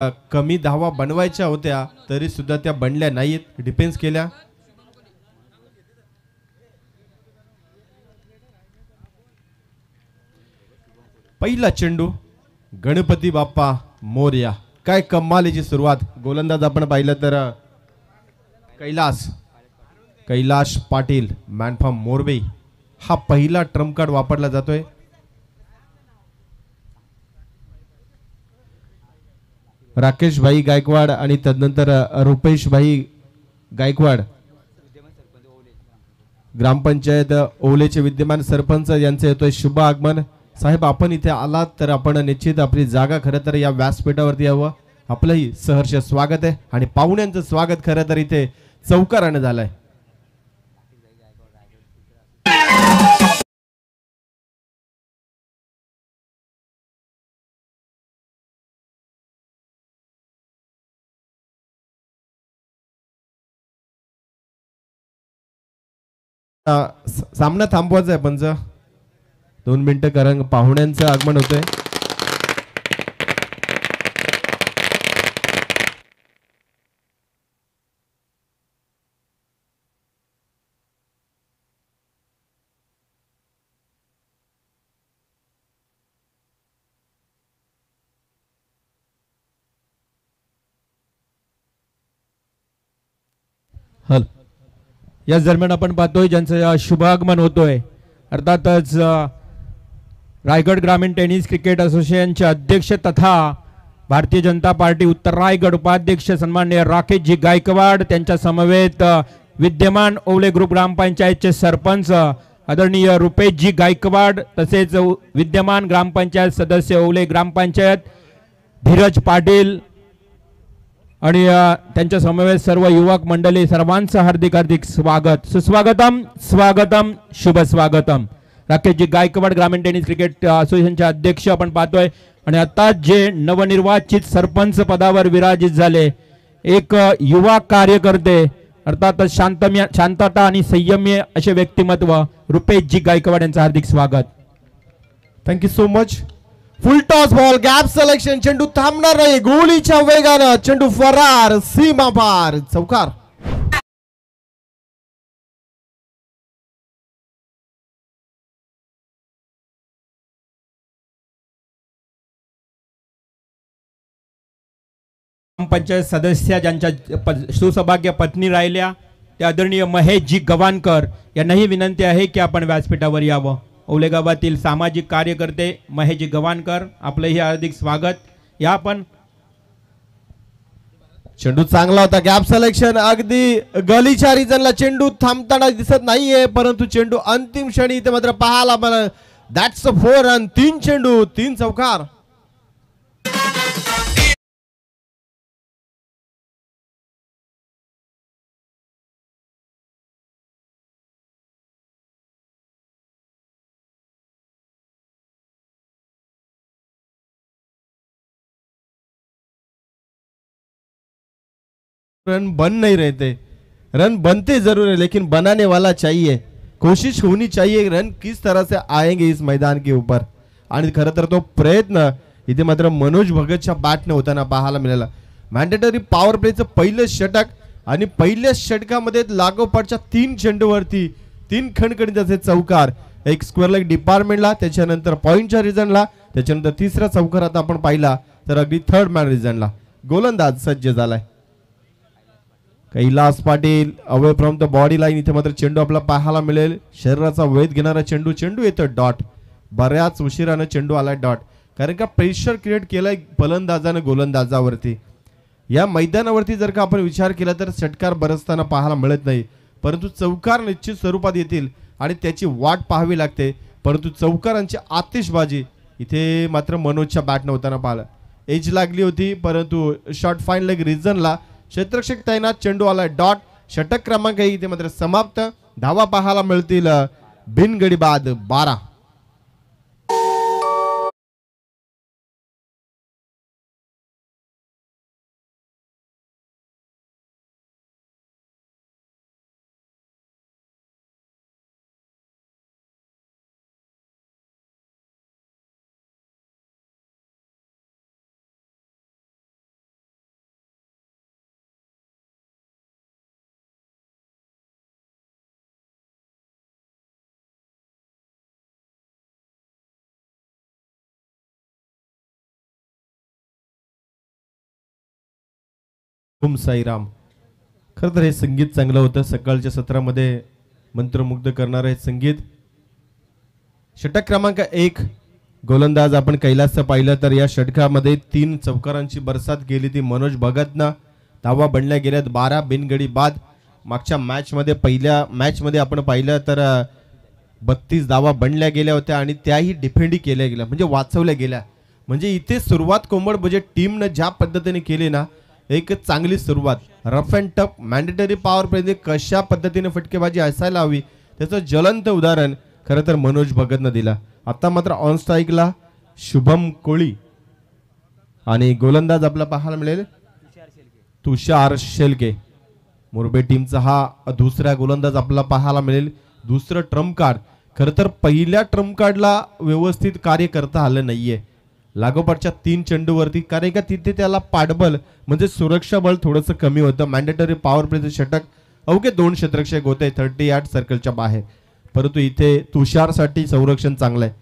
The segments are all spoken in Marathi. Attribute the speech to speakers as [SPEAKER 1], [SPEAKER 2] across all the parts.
[SPEAKER 1] कमी धावा बनवायच्या होत्या तरी सुद्धा त्या बनल्या नाहीत, डिफेन्स केल्या. पहिला चेंडू गणपती बाप्पा मोरया. काय कमालीची सुरुवात. गोलंदाज आपण पाहिलं तर कैलाश पाटील मॅन फ्रॉम मोरबी हा पहिला ट्रम्प कार्ड वापरला जातोय. राकेश भाई गायकवाड आणि तदनंतर रुपेश भाई गायकवाड ग्रामपंचायत ओलेचे विद्यमान सरपंच यांचे येतोय शुभ आगमन. साहेब आपण इथे आलात तर आपण निश्चित आपली जागा खरं तर या व्यासपीठावरती यावं. आपलंही सहर्ष स्वागत आहे आणि पाहुण्यांचं स्वागत खरं तर इथे चौकाराने झालंय. सामना थांबवायचा आहे पंच. 2 मिनिटं कारण पाहुण्यांचं आगमन होतंय.
[SPEAKER 2] हल याच दरम्यान आपण पाहतोय ज्यांचं शुभागमन होतोय अर्थातच रायगड ग्रामीण टेनिस क्रिकेट असोसिएशनचे अध्यक्ष तथा भारतीय जनता पार्टी उत्तर रायगड उपाध्यक्ष सन्माननीय राकेशजी गायकवाड, त्यांच्या समवेत विद्यमान ओवले ग्रुप ग्रामपंचायतचे सरपंच आदरणीय रुपेशजी गायकवाड, तसेच विद्यमान ग्रामपंचायत सदस्य ओवले ग्रामपंचायत धीरज पाटील आणि त्यांच्या समवेत सर्व युवक मंडळी, सर्वांचं हार्दिक हार्दिक स्वागत, सुस्वागतम, स्वागतम, शुभ स्वागतम. राकेशजी गायकवाड ग्रामीण टेनिस क्रिकेट असोसिएशनचे अध्यक्ष आपण पाहतोय आणि आता जे नवनिर्वाचित सरपंच पदावर विराजित झाले एक युवा कार्यकर्ते अर्थात शांतता आणि संयम्य असे व्यक्तिमत्व रुपेशजी गायकवाड यांचं हार्दिक स्वागत.
[SPEAKER 1] Thank you so much. फुल टॉस बॉल, गॅप सिलेक्शन, चेंडू थांबणार नाही, गोळीच्या वेगानं चेंडू फरार, सीमा पार, चौकार.
[SPEAKER 2] ग्रामपंचायत सदस्य ज्यांच्या सुसौभाग्य पत्नी राहिल्या त्या आदरणीय महेशजी गवानकर यांनाही विनंती आहे की आपण व्यासपीठावर यावं. ओले गावातील सामाजिक कार्यकर्ते महेशजी गवानकर, आपलंही हार्दिक स्वागत. या आपण.
[SPEAKER 1] चेंडू चांगला होता, गॅप सिलेक्शन अगदी गलीच्या रिजनला चेंडू थांबताना दिसत नाहीये, परंतु चेंडू अंतिम क्षणी इथे मात्र पाहायला मला. दॅट्स अ 4 रन, 3 चेंडू 3 चौकार. रन बन नहीं रहते, रन बनते जरूर है लेकिन बनाने वाला चाहिए. कोशिश होनी चाहिए रन किस तरह से आएंगे इस मैदान के ऊपर. आणि खरं तर तो प्रयत्न इथे मात्र मनोज भगतच्या बॅटने होताना पाहायला मिळाला. मॅन्डेटरी पॉवर प्लेचं पहिलं षटक आणि पहिल्या षटकामध्ये लागोपाठच्या 3 चेंडूवरती 3 खणखणीत असे चौकार. एक स्क्वेअर लेग डिपार्टमेंटला, त्याच्यानंतर पॉइंटच्या रिजनला, त्याच्यानंतर तिसरा चौकार आता आपण पाहिला तर अगदी थर्ड मॅन रिजनला. गोलंदाज सज्ज झालाय Kailas Patil. Away from the body line इथे मात्र चेंडू आपला पाहायला मिळेल. शरीराचा वेध घेणारा चेंडू, चेंडू येतो डॉट. बऱ्याच उशिरानं चेंडू आलाय डॉट, कारण का प्रेशर क्रिएट केलाय फलंदाजानं गोलंदाजावरती. या मैदानावरती जर का आपण विचार केला तर षटकार बरसताना पाहायला मिळत नाही, परंतु चौकार निश्चित स्वरूपात येतील आणि त्याची वाट पाहावी लागते. परंतु चौकारांची आतिषबाजी इथे मात्र मनोजच्या बॅटनं होताना पाहिलं. एज लागली होती परंतु शॉर्ट फाईन लेग रिजनला क्षेत्ररक्षक तैनात, चेंडू आलाय डॉट. षटक क्रमांक इथे मात्र समाप्त. धावा पाहायला मिळतील बिनगडी बाद 12. ओम साईराम. खरं तर हे संगीत चांगलं होतं. सकाळच्या सत्रामध्ये मंत्रमुग्ध करणारं हे संगीत. षटक क्रमांक 1 गोलंदाज आपण कैलासचं पाहिलं तर या षटकामध्ये 3 चौकारांची बरसात गेली ती मनोज भगतनं. धावा बनल्या गेल्यात 12 बिनगडी बाद. मागच्या पहिल्या मॅचमध्ये आपण पाहिलं तर 32 धावा बनल्या गेल्या होत्या आणि त्याही डिफेंडी केल्या गेल्या म्हणजे वाचवल्या गेल्या. म्हणजे इथे सुरुवात कोंबड बजेट टीमनं ज्या पद्धतीने केली ना, एक चांगली सुरुवात. Rough and tough mandatory power play कशा पद्धतीने फटकेबाजी असायला हवी त्याचं ज्वलंत उदाहरण खरं तर मनोज भगतनं दिला. आता मात्र ऑन स्ट्राईकला शुभम कोळी आणि गोलंदाज आपला पाहायला मिळेल तुषार शेलके. मोरबे टीमचा हा दुसरा गोलंदाज आपल्याला पाहायला मिळेल. दुसरं ट्रम्प कार्ड. खरं तर पहिल्या ट्रम्प कार्डला व्यवस्थित कार्य करता आलं नाहीये लागोपाठच्या 3 चेंडूवरती, कारण का तिथे त्याला पाठबल म्हणजे सुरक्षा बळ थोडंसं कमी होतं. मॅन्डेटरी पॉवर प्लेचं षटक अवघे 2 क्षेत्ररक्षक होते 38 सर्कलच्या बाहेर, परंतु इथे तुषारसाठी संरक्षण चांगलं आहे.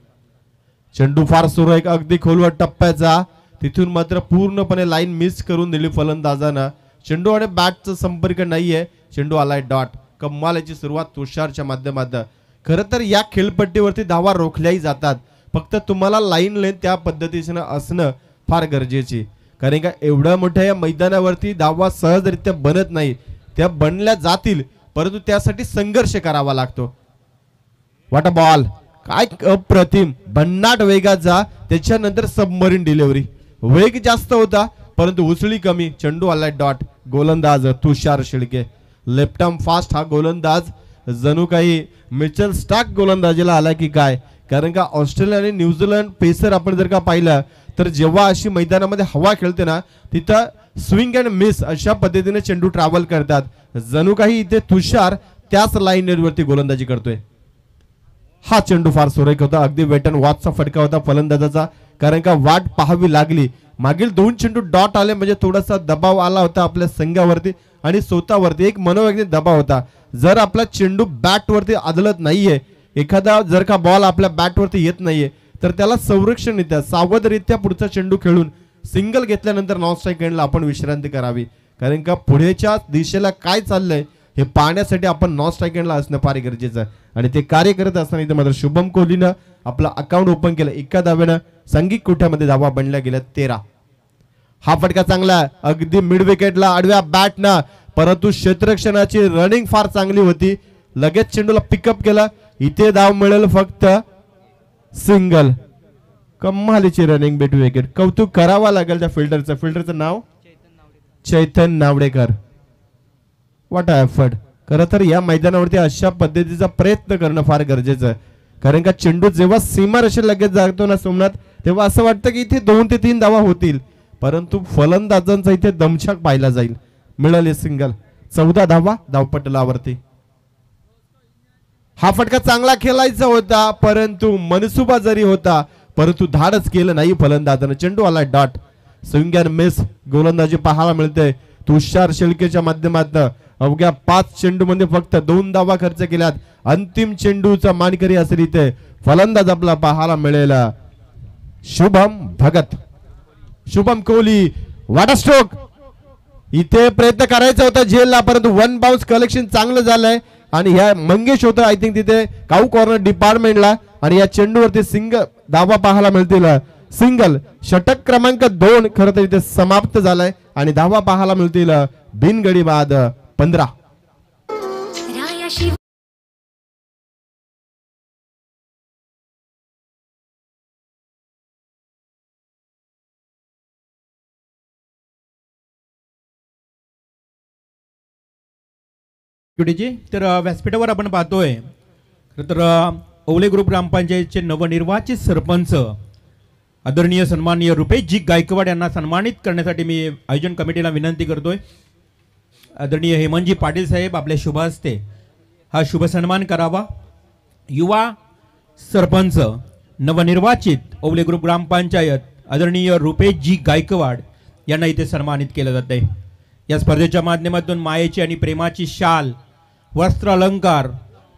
[SPEAKER 1] चेंडू फार सुरेख अगदी खोलवर टप्प्याचा, तिथून मात्र पूर्णपणे लाईन मिस करून दिली फलंदाजानं. चेंडू आणि बॅटचा संपर्क नाहीये. चेंडू आलाय डॉट. कमालाची सुरुवात तुषारच्या माध्यमातून. खरं तर या खेळपट्टीवरती धावा रोखल्याही जातात, फक्त तुम्हाला लाईन लेन त्या पद्धतीनं असणं फार गरजेची. कारण का एवढ्या मोठ्या या मैदानावरती धावा सहजरित्या बनत नाही. त्या बनल्या जातील परंतु त्यासाठी संघर्ष करावा लागतो. वाट बॉल काय अप्रतिम भन्नाट वेगाचा, त्याच्यानंतर सबमरीन डिलिव्हरी. वेग जास्त होता परंतु उसळी कमी. चेंडू आलाय डॉट. गोलंदाज तुषार शेळके. लेफ्ट आर्म फास्ट हा गोलंदाज जणू काही मिचेल स्टार्क गोलंदाजीला आला की काय. कारण का ऑस्ट्रेलिया आणि न्यूझीलंड पेसर आपण जर का पाहिलं तर जेव्हा अशी मैदानामध्ये हवा खेळते ना तिथं स्विंग अँड मिस अशा पद्धतीने चेंडू ट्रॅव्हल करतात. जणू काही इथे तुषार त्याच लाईनवरती गोलंदाजी करतोय. हा चेंडू फार सुरेख होता. अगदी वेट अँड वॉचचा फटका होता फलंदाजाचा, कारण का वाट पाहावी लागली. मागील 2 चेंडू डॉट आले म्हणजे थोडासा दबाव आला होता आपल्या संघावरती आणि स्वतःवरती एक मनोवैज्ञानिक दबाव होता. जर आपला चेंडू बॅटवरती आदळत नाहीये, एखादा जर का बॉल आपल्या बॅटवरती येत नाहीये तर त्याला संरक्षण येतं. सावधरित्या पुढचा चेंडू खेळून सिंगल घेतल्यानंतर नॉन स्ट्राईक एंडला आपण विश्रांती करावी. कारण का पुढेच्या दिशेला काय चाललंय हे पाहण्यासाठी आपण नॉन स्ट्राईक एंडला असणं फार गरजेचं आहे आणि ते कार्य करत असताना इथे मात्र शुभम कोहलीनं आपलं अकाउंट ओपन केलं. एका धाव्यानं सांघिक कोट्यामध्ये धावा बनल्या गेल्या 13. हा फटका चांगला अगदी मिड विकेटला आडव्या बॅटनं, परंतु क्षेत्ररक्षणाची रनिंग फार चांगली होती. लगेच चेंडूला पिकअप केला. इथे धाव मिळेल फक्त सिंगल. कमालीची रनिंग मिड विकेट. कौतुक करावा लागेल त्या फिल्डरचं नाव चैतन नावडेकर. What effort. खरं तर या मैदानावरती अशा पद्धतीचा प्रयत्न करणं फार गरजेचं आहे. कारण का चेंडू जेव्हा सीमारेषे लगेच जातो ना सोमनाथ, तेव्हा असं वाटतं की इथे 2 ते 3 धावा होतील, परंतु फलंदाजांचा इथे दमछाक पाहिला जाईल. मिळाले सिंगल. 14 धावा धावपटलावरती. हा फटका चांगला खेळायचा होता परंतु मनसुबा जरी होता परंतु धाडच केलं नाही फलंदाजानं. चेंडू आला डॉट. स्विंग अँड मिस गोलंदाजी पाहायला मिळते तुषार शेळकेच्या माध्यमातून. अवघ्या 5 चेंडूमध्ये फक्त 2 धावा खर्च केल्यात. अंतिम चेंडूचा मानकरी असेल इथे फलंदाज आपला पाहायला मिळेल शुभम भगत. शुभम कोहली. वाटा स्ट्रोक. इथे प्रयत्न करायचा होता झेलला परंतु 1 बाउन्स कलेक्शन चांगलं झालंय आणि ह्या मंगेश होतं आय थिंक तिथे काऊ कॉर्नर डिपार्टमेंटला आणि या चेंडूवरती सिंगल धावा पाहायला मिळतील. सिंगल. षटक क्रमांक 2 खरं तर इथे समाप्त झालाय आणि धावा पाहायला मिळतील बिनगडी बाद 15.
[SPEAKER 2] तर व्यासपीठावर आपण पाहतोय तर ओवले ग्रुप ग्रामपंचायतचे नवनिर्वाचित सरपंच आदरणीय सन्माननीय रुपेशजी गायकवाड यांना सन्मानित करण्यासाठी मी आयोजन कमिटीला विनंती करतोय. आदरणीय हेमंतजी पाटील साहेब आपल्या शुभ हस्ते हा शुभ सन्मान करावा. युवा सरपंच नवनिर्वाचित ओवले ग्रुप ग्रामपंचायत आदरणीय रुपेशजी गायकवाड यांना इथे सन्मानित केलं जाते. या स्पर्धेच्या माध्यमातून मायेची आणि प्रेमाची शाल वस्त्र अलंकार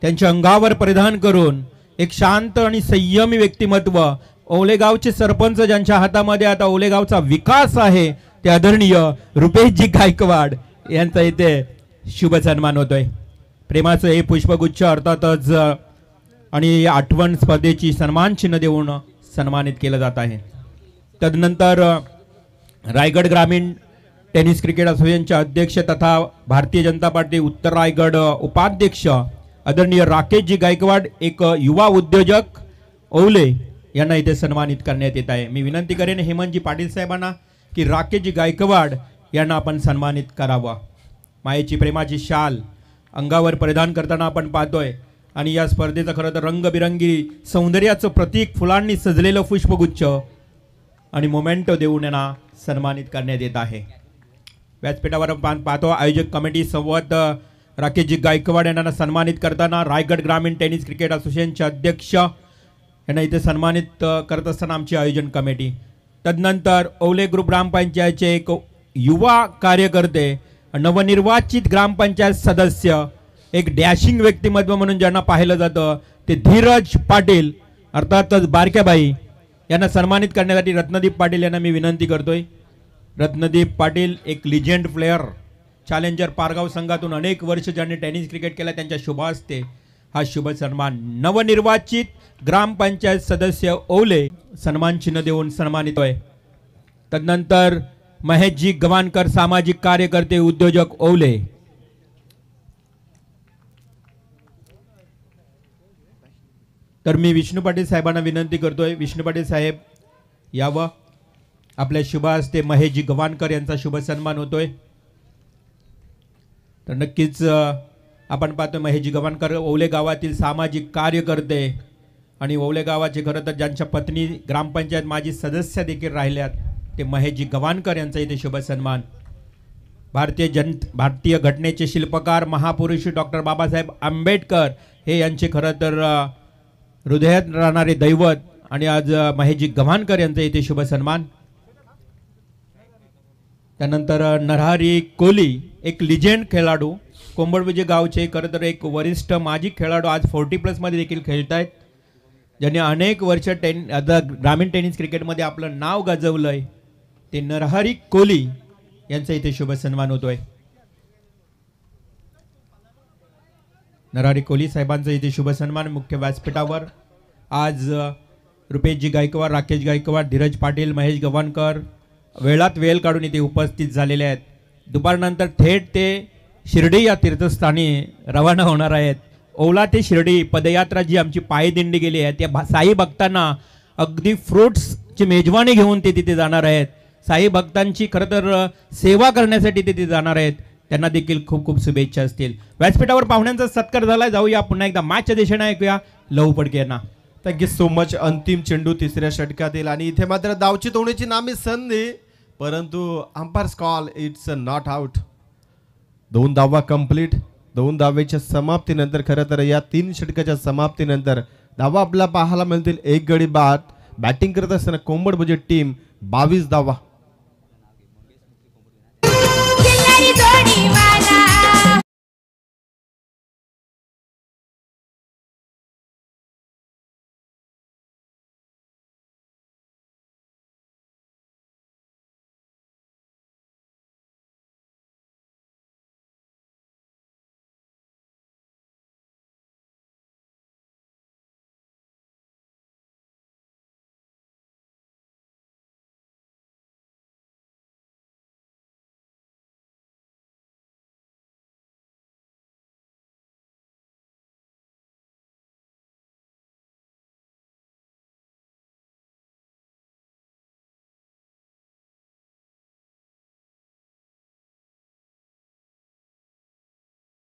[SPEAKER 2] त्यांच्या अंगावर परिधान करून एक शांत आणि संयमी व्यक्तिमत्व ओवलेगावचे सरपंच ज्यांच्या हातामध्ये आता ओवलेगावचा विकास आहे ते आदरणीय रुपेशजी गायकवाड यांचा इथे शुभ सन्मान होतोय. प्रेमाचं हे पुष्पगुच्छ अर्थातच आणि या आठवण स्पर्धेची सन्मान चिन्ह देऊन सन्मानित केलं जात आहे. तदनंतर रायगड ग्रामीण टेनिस क्रिकेट असोसिएशनचे अध्यक्ष तथा भारतीय जनता पार्टी उत्तर रायगड उपाध्यक्ष आदरणीय राकेशजी गायकवाड एक युवा उद्योजक ओवले यांना इथे सन्मानित करण्यात येत आहे. मी विनंती करेन हेमंतजी पाटील साहेबांना की राकेशजी गायकवाड यांना आपण सन्मानित करावा. मायेची प्रेमाची शाल अंगावर परिधान करताना आपण पाहतोय आणि या स्पर्धेचं खरं तर रंगबिरंगी सौंदर्याचं प्रतीक फुलांनी सजलेलं पुष्पगुच्छ आणि मोमेंटो देऊन यांना सन्मानित करण्यात येत आहे. व्यासपीठावर आपण पाहतो आयोजक कमिटी संवाद राकेशजी गायकवाड यांना सन्मानित करताना रायगड ग्रामीण टेनिस क्रिकेट असोसिएशनचे अध्यक्ष यांना इथे सन्मानित करत असताना आमची आयोजन कमिटी. तदनंतर ओवले ग्रुप ग्रामपंचायतचे एक युवा कार्यकर्ते नवनिर्वाचित ग्रामपंचायत सदस्य एक डॅशिंग व्यक्तिमत्व म्हणून ज्यांना पाहिलं जातं ते धीरज पाटील अर्थातच बारक्याबाई यांना सन्मानित करण्यासाठी रत्नदीप पाटील यांना मी विनंती करतोय. रत्नदीप पाटील एक लिजेंड प्लेयर चॅलेंजर पारगाव संघातून अनेक वर्ष ज्यांनी टेनिस क्रिकेट केला त्यांच्या शुभ हस्ते हा शुभ सन्मान नवनिर्वाचित ग्रामपंचायत सदस्य ओवले सन्मान चिन्ह देऊन सन्मानित होय. तदनंतर महेशजी गवानकर सामाजिक कार्यकर्ते उद्योजक ओवले. तर मी विष्णू पाटील साहेबांना विनंती करतोय विष्णू पाटील साहेब यावं. आपल्या शुभ हस्ते महेशजी गवानकर यांचा शुभ सन्मान होतोय. तर नक्कीच आपण पाहतो महेशजी गवानकर ओवले गावातील सामाजिक कार्यकर्ते आणि ओवले गावाचे खरं तर ज्यांच्या पत्नी ग्रामपंचायत माजी सदस्य देखील राहिल्यात ते महेशजी गवानकर यांचा इथे शुभ सन्मान. भारतीय घटनेचे शिल्पकार महापुरुष डॉक्टर बाबासाहेब आंबेडकर हे यांचे खरं तर हृदयात राहणारे दैवत आणि आज महेशजी गवानकर यांचा इथे शुभ सन्मान. त्यानंतर नरहरी कोली एक लिजेंड खेळाडू कोंबडविजे गावचे खरं तर एक वरिष्ठ माजी खेळाडू आज 40+ मध्ये देखील खेळत आहेत ज्यांनी अनेक वर्ष ग्रामीण टेनिस क्रिकेटमध्ये आपलं नाव गाजवलंय ते नरहरी कोली यांचा इथे शुभ सन्मान होतोय. नरहरी कोली साहेबांचा इथे शुभ सन्मान. मुख्य व्यासपीठावर आज रुपेशजी गायकवाड राकेश गायकवाड धीरज पाटील महेश गवानकर वेळात वेळ काढून इथे उपस्थित झालेले आहेत. दुपारनंतर थेट ते शिर्डी या तीर्थस्थानी रवाना होणार आहेत. ओवला ते शिर्डी पदयात्रा जी आमची पायदिंडी गेली आहे त्या साई भक्तांना अगदी फ्रूट्सची मेजवानी घेऊन ते तिथे जाणार आहेत. साई भक्तांची खरं तर सेवा करण्यासाठी ते तिथे जाणार आहेत. त्यांना देखील खूप खूप शुभेच्छा असतील. व्यासपीठावर पाहुण्यांचा सत्कार झाला. जाऊया पुन्हा एकदा मॅचच्या दिशेने ऐकूया लहू पडके यांना.
[SPEAKER 1] Thank you so much. अंतिम चेंडू तिसऱ्या षटकातील आणि इथे मात्र धावची तोडण्याची नामी संधी परंतु umpires call it's not out. 2 धावा कंप्लीट. 2 धावेच्या समाप्तीनंतर खरं तर या 3 षटकाच्या समाप्तीनंतर धावा आपल्याला पाहायला मिळतील. 1 गडी बाद. बॅटिंग करत असताना कोंबडभुजे टीम 22 धावा.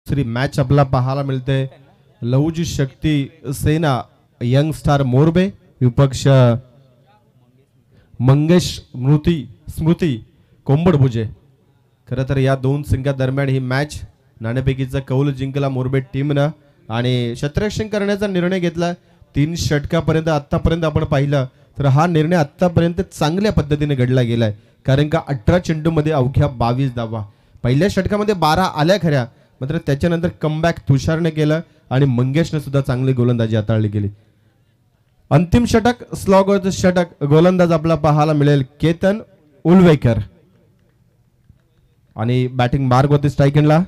[SPEAKER 1] मॅच आपला पाहायला मिळते. लहूजी शक्ती सेना यंग स्टार मोरबे विपक्ष मंगेश स्मृती कोंबडभुजे. खरं तर या 2 संघादरम्यान ही मॅच नाणेफेकीचा कौल जिंकला मोरबे टीमनं आणि क्षेत्ररक्षण करण्याचा निर्णय घेतला. 3 षटकापर्यंत आतापर्यंत आपण पाहिलं तर हा निर्णय आतापर्यंत चांगल्या पद्धतीने घडला गेलाय. कारण का 18 चेंडूमध्ये अवघ्या 22 धावा. पहिल्या षटकामध्ये 12 आल्या खऱ्या मात्र त्याच्यानंतर कमबॅक तुषारने केलं आणि मंगेशने सुद्धा चांगली गोलंदाजी हाताळली गेली. अंतिम षटक स्लॉगरचं षटक गोलंदाज आपला पाहायला मिळेल केतन उलवेकर. आणि बॅटिंग मार्ग होती स्ट्राईक एंडला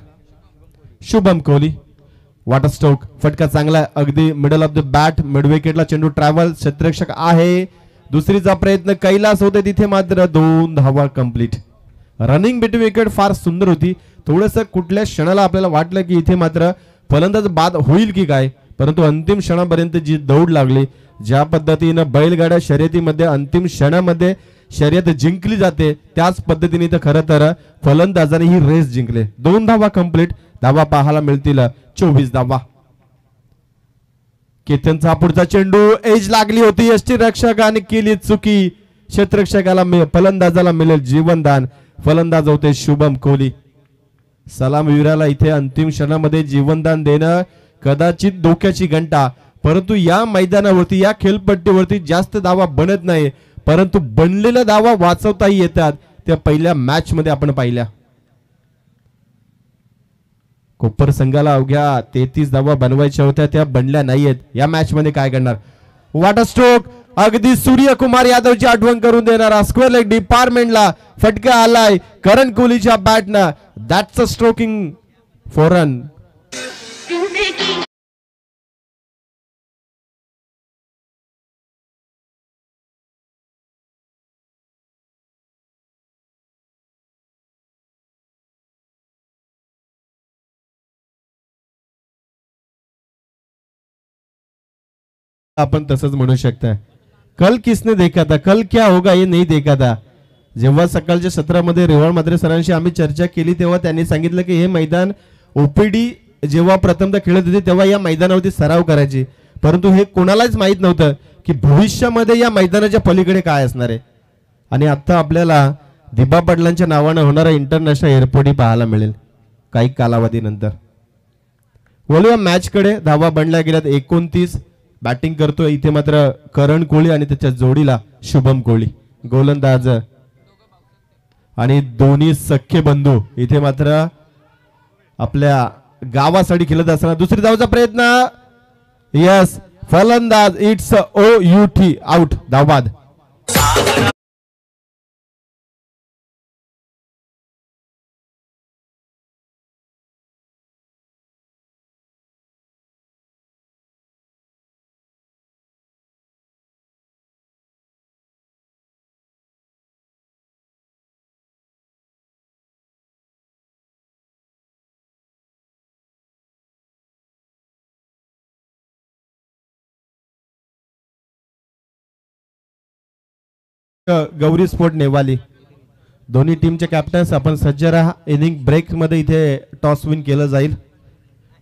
[SPEAKER 1] शुभम कोहली. वॉटर स्ट्रोक फटका चांगला आहे, अगदी middle of the bat, mid विकेटला चेंडू ट्रॅव्हल, क्षेत्ररक्षक आहे. दुसरीचा प्रयत्न कैलास होते, तिथे मात्र 2 धावा कंप्लीट. रनिंग बिटवीन विकेट फार सुंदर होती. थोडंसं कुठल्या क्षणाला आपल्याला वाटलं की इथे मात्र फलंदाज बाद होईल की काय, परंतु अंतिम क्षणापर्यंत जी दौड लागली, ज्या पद्धतीनं बैलगाड्या शर्यतीमध्ये अंतिम क्षणामध्ये शर्यत जिंकली जाते, त्याच पद्धतीने इथं खरं तर फलंदाजाने ही रेस जिंकले. 2 धावा कंप्लीट. धावा पाहायला मिळतील 24 धावा. केतनचा पुढचा चेंडू एज लागली होती, यष्टीरक्षकाने केली चुकी. क्षेत्ररक्षकाला फलंदाजाला मिळेल जीवनदान. फलंदाज होते शुभम कोहली. सलामवीराला इथे अंतिम क्षणामध्ये जीवनदान देणं कदाचित धोक्याची घंटा, परंतु या मैदानावरती या खेळपट्टीवरती जास्त धावा बनत नाही, परंतु बनलेल्या धावा वाचवताही येतात. त्या पहिल्या मॅच मध्ये आपण पाहिल्या. कोपर संघाला अवघ्या 33 धावा बनवायच्या होत्या, त्या बनल्या नाहीयेत. या मॅच मध्ये काय करणार? वॉटर स्ट्रोक अगदी सूर्यकुमार यादवची आठवण करून देणारा स्क्वेअर लेग डिपार्टमेंटला फटका आलाय करण कोहलीच्या बॅटनं. That's a stroking for run. आपण तसंच म्हणू शकता. कल किसने देखा था, कल क्या होगा ये नहीं देखा था. जेव्हा सकाळच्या सत्रामध्ये रेवाळ म्हात्रे सरांशी आम्ही चर्चा केली, तेव्हा त्यांनी सांगितलं की हे मैदान ओपीडी जेव्हा प्रथमतः खेळत होते तेव्हा या मैदानावरती सराव करायचे, परंतु हे कोणालाच माहित नव्हतं की भविष्यामध्ये या मैदानाच्या पलीकडे काय असणार आहे. आणि आता आपल्याला दिबा पाटलांच्या नावानं होणारा इंटरनॅशनल एअरपोर्टही पाहायला मिळेल काही कालावधीनंतर. वळूया मॅच कडे. धावा बनल्या गेल्यात 29. बॅटिंग करतोय इथे मात्र करण कोहली आणि त्याच्या जोडीला शुभम कोहली गोलंदाज, आणि दोन्ही सख्खे बंधू इथे मात्र आपल्या गावासाठी खेळत असताना. दुसरी धावचा प्रयत्न, यस, फलंदाज इट्स OUT आउट, धावबाद. गौरी स्पोर्ट नेवाली दोन्ही टीमचे कॅप्टन्स आपण सज्ज राहा. इनिंग ब्रेक मध्ये इथे टॉस विन केलं जाईल.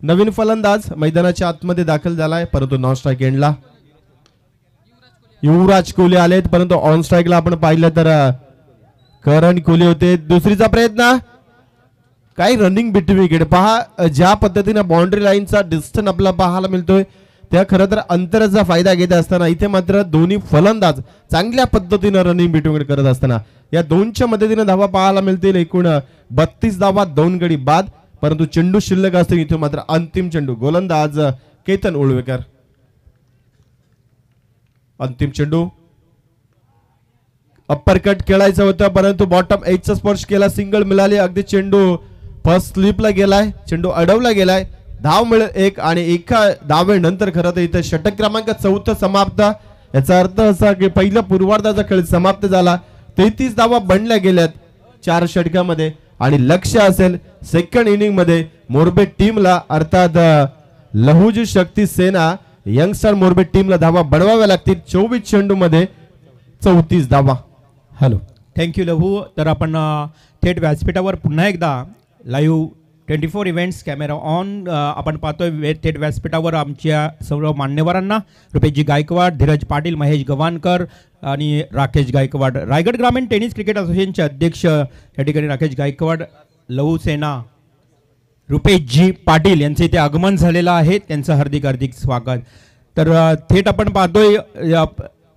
[SPEAKER 1] नवीन फलंदाज मैदानाच्या आतमध्ये दाखल झालाय, परंतु नॉन स्ट्राईक एंडला युवराज कोहली आलेत, परंतु ऑन स्ट्राईकला आपण पाहिलं तर करण कोहली होते. दुसरीचा प्रयत्न, काही रनिंग बिटवीन विकेट पहा. ज्या पद्धतीने बाउंड्री लाईनचा डिस्टन्स आपल्याला पाहायला मिळतोय, त्या खरं तर अंतराचा फायदा घेत असताना इथे मात्र दोन्ही फलंदाज चांगल्या पद्धतीने रनिंग बिटवीन करत असताना या दोनच्या मदतीने धावा पाहायला मिळतील. एकूण 32 धावा, 2 गडी बाद, परंतु चेंडू शिल्लक असतील. इथे मात्र अंतिम चेंडू, गोलंदाज केतन उळवेकर. अंतिम चेंडू अप्पर कट खेळायचं होतं, परंतु बॉटम एजचा स्पर्श केला, सिंगल मिळाली. अगदी चेंडू फर्स्ट स्लिपला गेलाय, चेंडू अडवला गेलाय. धाव मिळेल 1 आणि एका धावेनंतर खरं तर इथे षटक क्रमांक 4 समाप्त. याचा अर्थ असा की पहिला पूर्वार्धाचा खेळ समाप्त झाला. 33 धावा बनल्या गेल्यात 4 षटकामध्ये, आणि लक्ष असेल सेकंड इनिंग मध्ये मोरबे टीमला, अर्थात लहुजी शक्ती सेना यंगस्टर मोरबे टीमला धावा बनवाव्या लागतील. 24 चेंडू मध्ये 34 धावा.
[SPEAKER 2] हॅलो, थँक्यू लहू. तर आपण थेट व्यासपीठावर पुन्हा एकदा लाईव्ह 24 इव्हेंट्स कॅमेरा ऑन आपण पाहतोय. थेट व्यासपीठावर आमच्या सर्व मान्यवरांना, रुपेशजी गायकवाड, धीरज पाटील, महेश गव्हाणकर आणि राकेश गायकवाड. रायगड ग्रामीण टेनिस क्रिकेट असोसिएशनचे अध्यक्ष या ठिकाणी राकेश गायकवाड, लहू सेना, रुपेशजी पाटील यांचे इथे आगमन झालेलं आहे. त्यांचं हार्दिक हार्दिक स्वागत. तर थेट आपण पाहतोय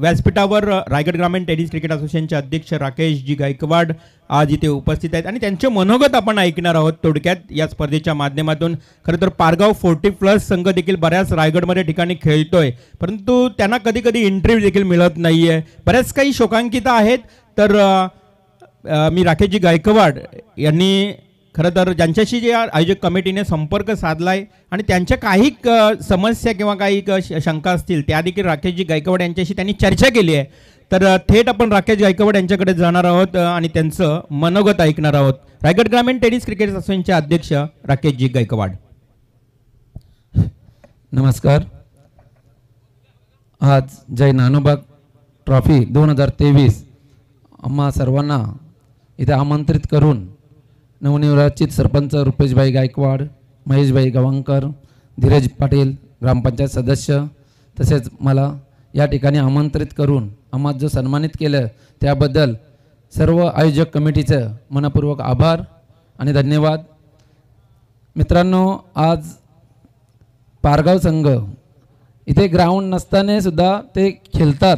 [SPEAKER 2] व्यासपीठावर रायगड ग्रामीण टेनिस क्रिकेट असोसिएशनचे अध्यक्ष राकेशजी गायकवाड आज इथे उपस्थित आहेत, आणि त्यांचे मनोगत आपण ऐकणार आहोत थोडक्यात या स्पर्धेच्या माध्यमातून. खरं तर पारगाव 40+ संघ देखील बऱ्याच रायगडमध्ये ठिकाणी खेळतोय, परंतु त्यांना कधी कधी इंटरव्ह्यू देखील मिळत नाहीये. बऱ्याच काही शोकांकित आहेत. तर मी राकेशजी गायकवाड यांनी खरं तर ज्यांच्याशी जे आयोजक कमिटीने संपर्क साधलाय आणि त्यांच्या काही समस्या किंवा काही शंका असतील त्या देखील राकेशजी गायकवाड यांच्याशी त्यांनी चर्चा केली आहे. तर थेट आपण राकेश गायकवाड यांच्याकडे जाणार आहोत आणि त्यांचं मनोगत ऐकणार आहोत. रायगड ग्रामीण टेनिस क्रिकेट असोसिएशनचे अध्यक्ष राकेशजी गायकवाड.
[SPEAKER 3] नमस्कार. आज जय नानोबा ट्रॉफी 2023 आम्हा सर्वांना इथे आमंत्रित करून नवनिर्वाचित सरपंच रुपेशभाई गायकवाड, महेशभाई गवांकर, धीरज पाटील ग्रामपंचायत सदस्य तसेच मला या ठिकाणी आमंत्रित करून आम्हाला जो सन्मानित केलं त्याबद्दल सर्व आयोजक कमिटीचं मनपूर्वक आभार आणि धन्यवाद. मित्रांनो, आज पारगाव संघ इथे ग्राउंड नसताना सुद्धा ते खेळतात,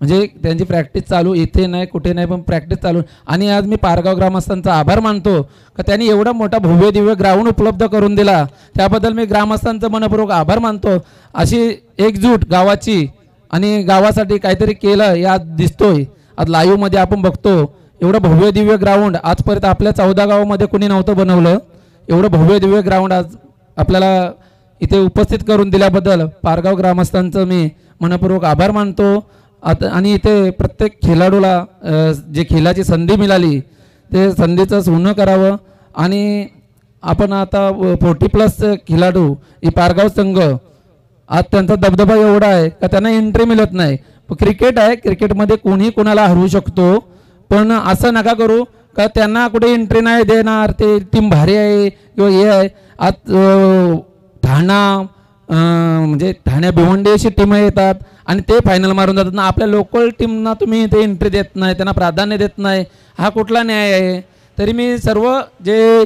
[SPEAKER 3] म्हणजे त्यांची प्रॅक्टिस चालू, इथे नाही कुठे नाही पण प्रॅक्टिस चालू. आणि आज मी पारगाव ग्रामस्थांचा आभार मानतो का त्यांनी एवढा मोठा भव्य दिव्य ग्राउंड उपलब्ध करून दिला, त्याबद्दल मी ग्रामस्थांचं मनपूर्वक आभार मानतो. अशी एकजूट गावाची आणि गावासाठी काहीतरी केलं या दिसतोय. आज लाईव्हमध्ये आपण बघतो एवढं भव्य दिव्य ग्राउंड आजपर्यंत आपल्या 14 गावामध्ये कोणी नव्हतं बनवलं. एवढं भव्य दिव्य ग्राउंड आज आपल्याला इथे उपस्थित करून दिल्याबद्दल पारगाव ग्रामस्थांचं मी मनपूर्वक आभार मानतो. आता आणि इथे प्रत्येक खेळाडूला जे खेळाची संधी मिळाली ते संधीचं सोनं करावं. आणि आपण आता 40+ खेळाडू ही पारगाव संघ आज त्यांचा दबदबा एवढा आहे का त्यांना एंट्री मिळत नाही. क्रिकेट आहे, क्रिकेटमध्ये कोणी कोणाला हरवू शकतो, पण असं नका करू का त्यांना कुठे एंट्री नाही देणार, ते टीम भारी आहे किंवा हे आहे. आज ठाणा म्हणजे ठाण्या भिवंडी अशी टीम येतात आणि ते फायनल मारून जातात ना. आपल्या लोकल टीमना तुम्ही ते एंट्री देत नाही, त्यांना प्राधान्य देत नाही, हा कुठला न्याय आहे. तरी मी सर्व जे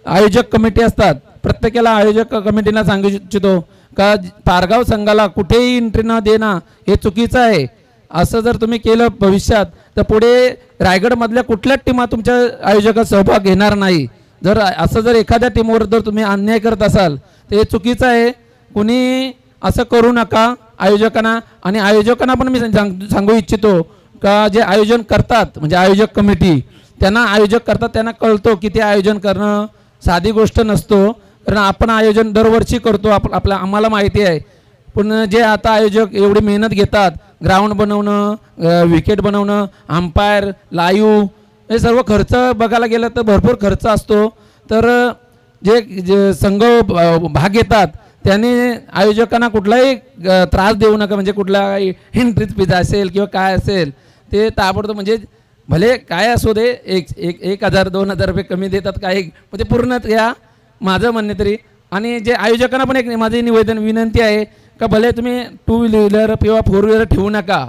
[SPEAKER 3] आयोजक कमिटी असतात प्रत्येकाला आयोजक कमिटीला सांगू इच्छितो का पारगाव संघाला कुठेही एंट्री न देणं हे चुकीचं आहे. असं जर तुम्ही केलं भविष्यात तर पुढे रायगडमधल्या कुठल्याच टीमा तुमच्या आयोजकात सहभाग घेणार नाही. जर असं जर एखाद्या टीमवर जर तुम्ही अन्याय करत असाल तर हे चुकीचं आहे. कुणी असं करू नका आयोजकांना. आणि आयोजकांना पण मी सांगू इच्छितो का जे आयोजन करतात म्हणजे आयोजक कमिटी त्यांना आयोजक करतात त्यांना कळतो की ते आयोजन करणं साधी गोष्ट नसतो. कारण आपण आयोजन दरवर्षी करतो, आम्हाला माहिती आहे. पण जे आता आयोजक एवढी मेहनत घेतात ग्राउंड बनवणं, विकेट बनवणं, अंपायर, लाईव्ह हे सर्व खर्च बघायला गेलं तर भरपूर खर्च असतो. तर जे संघ भाग घेतात त्यांनी आयोजकांना कुठलाही त्रास देऊ नका. म्हणजे कुठला एंट्रीच फीज असेल किंवा काय असेल ते ताबडतोब म्हणजे भले काय असू दे 1,000-2,000 रुपये कमी देतात काय म्हणजे पूर्ण घ्या माझं म्हणणे तरी. आणि जे आयोजकांना पण एक माझी विनंती आहे का भले तुम्ही 2 व्हीलर किंवा 4 व्हीलर ठेवू नका.